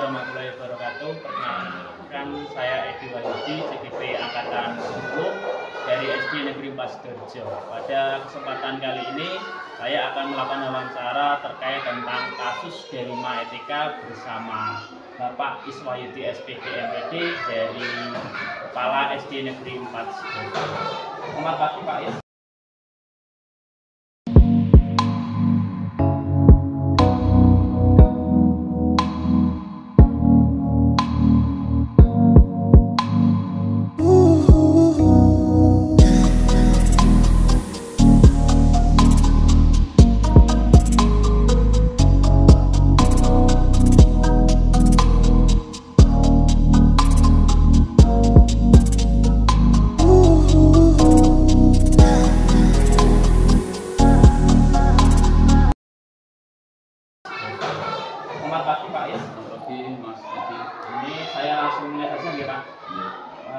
warahmatullahi wabarakatuh. Perkenalkan, saya Edi Wahyudi, CGP Angkatan 10 dari SD Negeri 4 Sidoarjo. Pada kesempatan kali ini, saya akan melakukan wawancara terkait tentang kasus dilema etika bersama Bapak Iswahyudi SPD MPD dari Kepala SD Negeri 4 Sidoarjo. Selamat pagi Pak Is. Selamat pagi Pak Is. Selamat pagi Mas Edi. Ini saya langsung melihat saja ya Pak. Ya.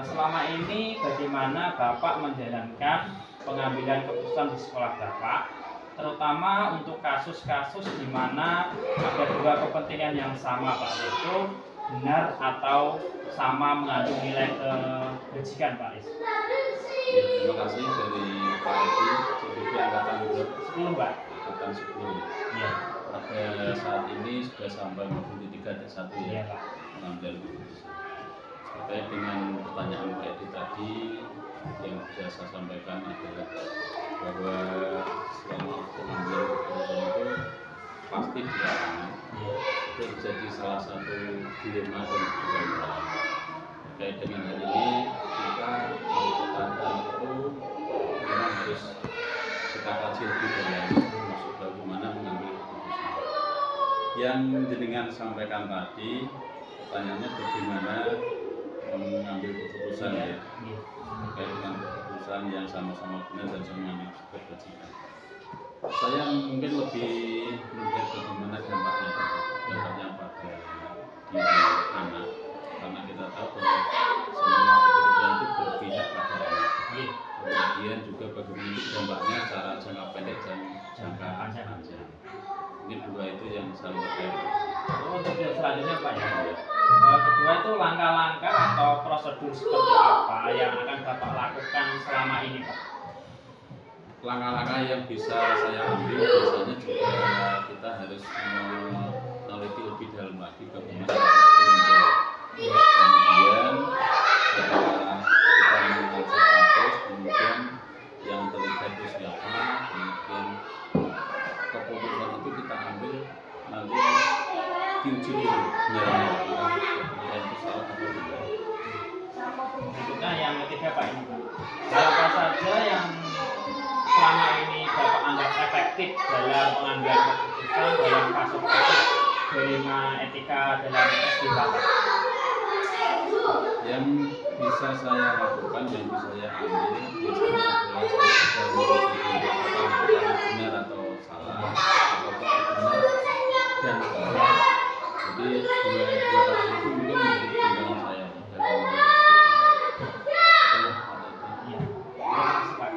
Selama ini bagaimana Bapak menjalankan pengambilan keputusan di sekolah Bapak, terutama untuk kasus-kasus di mana ada dua kepentingan yang sama Pak, yaitu benar atau sama mengandung nilai kebajikan Pak Is. Ya, terima kasih dari Pak Edi, CGP Angkatan 10 Pak. Angkatan 10. Iya. Pada saat ini sudah sampai modul 3 dan 1 Iya ya, Pak. mengambil keputusan. Terkait dengan pertanyaan Pak Edi tadi, yang bisa saya sampaikan adalah bahwa selama pengambilan keputusan itu pasti dilakukan. Itu menjadi salah satu dilema dan juga moral. Terkait dengan hal ini, kita melakukan hal itu memang harus kita kaji lebih dalam, masuk bagaimana mengambil keputusan. Yang jenengan sampaikan tadi, pertanyaannya bagaimana mengambil keputusan ya, terkait dengan keputusan yang sama-sama benar dan semuanya berkewajiban. Saya mungkin lebih melihat bagaimana dampaknya pada diri anak, karena kita tahu bahwa semua keputusan itu berpihak pada anak. Kemudian juga bagaimana dampaknya secara jangka pendek dan jangka panjang. Ini dua itu yang selalu terkait. Untuk selanjutnya Pak ya. Kedua itu langkah-langkah atau prosedur seperti apa yang akan Bapak lakukan selama ini Pak? Langkah-langkah yang bisa saya ambil biasanya juga kita harus meneliti lebih dalam lagi bagaimana kemudian setelah kita menganalisis kasus, kemudian yang terlibat itu siapa, kemudian keputusan itu kita ambil nanti diuji dulu benar keputusan itu salah atau tidak. Berikutnya yang ketiga Pak ini Pak. Apa saja yang selama ini Bapak anggap efektif dalam pengambilan keputusan dalam kasus-kasus dilema etika dalam SD Bapak? Yang bisa saya lakukan, yang bisa saya ambil biasanya adalah saya sudah apakah benar atau salah, apakah benar dan salah. Jadi dua hal itu mungkin menjadi pertimbangan saya dalam mengambil keputusan. Iya. Terima kasih Pak.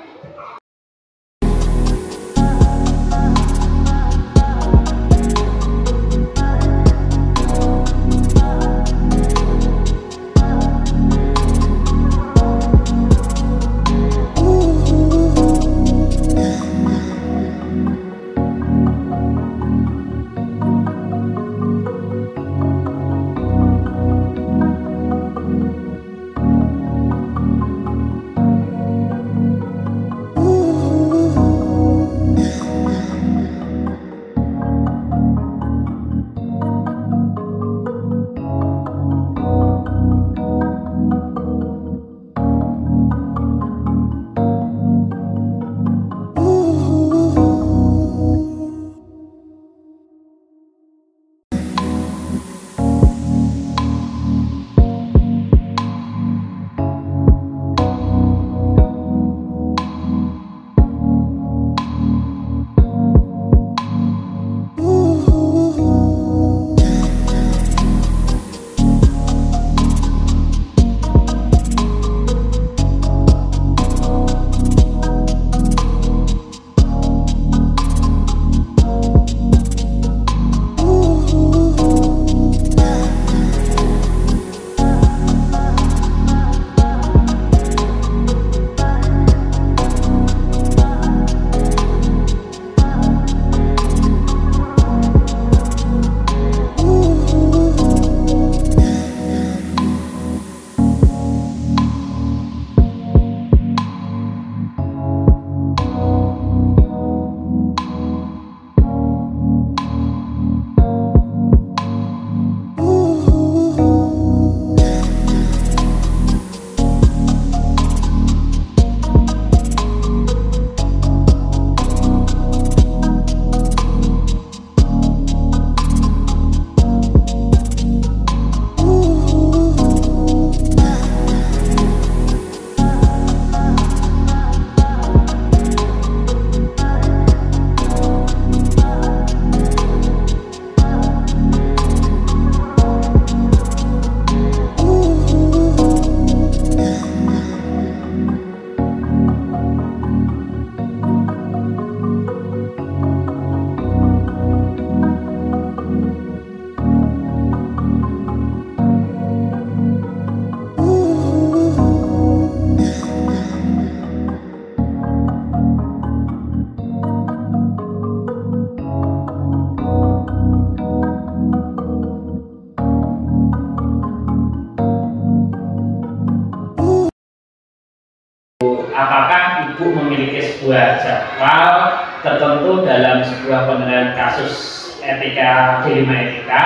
Ibu memiliki sebuah jadwal tertentu dalam sebuah penilaian kasus etika D5 etika,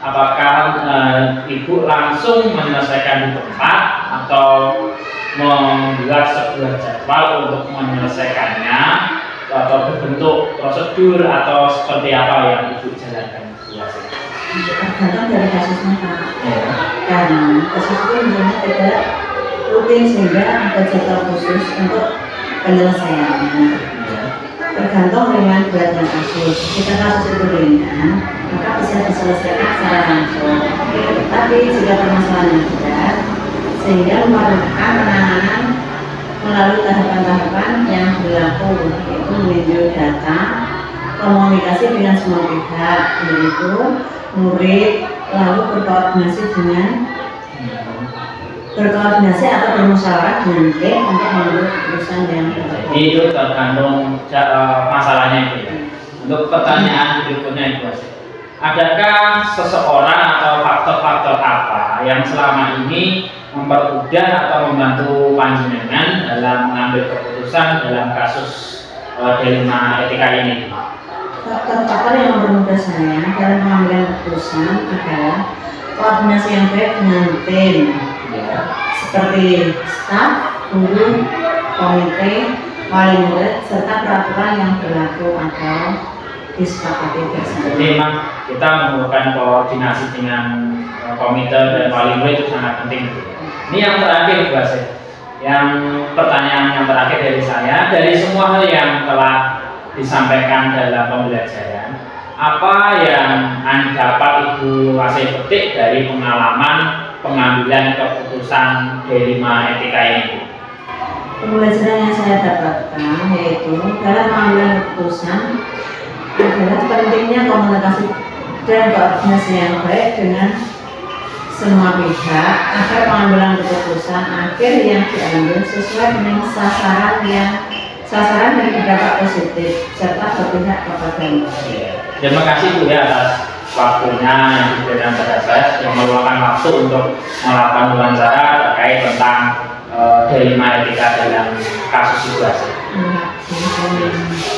apakah Ibu langsung menyelesaikan di tempat atau membuat sebuah jadwal untuk menyelesaikannya atau berbentuk prosedur atau seperti apa yang Ibu jalankan? Tergantung dari kasusnya Pak. Karena kasus itu misalnya tidak rutin sehingga ada jadwal khusus untuk penyelesaiannya. Tergantung dengan beratnya kasus. Jika kasus itu ringan, maka bisa diselesaikan secara langsung. Tapi jika permasalahan yang berat, sehingga memerlukan penanganan melalui tahapan-tahapan yang berlaku, yaitu meninjau data, komunikasi dengan semua pihak, yaitu murid, lalu berkoordinasi atau bermusyawarah dengan tim untuk mengambil keputusan yang tepat. Itu tergantung masalahnya itu ya. Untuk pertanyaan berikutnya Ibu Asih, adakah seseorang atau faktor-faktor apa yang selama ini mempermudah atau membantu panjenengan dalam mengambil keputusan dalam kasus D5 etika ini? Faktor-faktor yang mempermudah saya dalam mengambil keputusan adalah koordinasi yang baik dengan tim, seperti staf, guru, komite, wali murid, serta peraturan yang berlaku atau disepakati bersama. Jadi memang kita memerlukan koordinasi dengan komite dan wali murid itu sangat penting. Ini yang terakhir Bu Asih, yang pertanyaan yang terakhir dari saya, dari semua hal yang telah disampaikan dalam pembelajaran, apa yang dapat Ibu Asih petik dari pengalaman pengambilan keputusan D5 etika ini? Pembelajaran yang saya dapatkan yaitu dalam pengambilan keputusan adalah pentingnya komunikasi dan koordinasi yang baik dengan semua pihak agar pengambilan keputusan akhir yang diambil sesuai dengan sasaran yang didapat positif serta berpihak kepada masyarakat. Terima kasih Bu ya atas waktunya yang diberikan pada saya yang meluangkan waktu untuk melakukan wawancara terkait tentang D5 etika dalam kasus Ibu Asih. Terima kasih.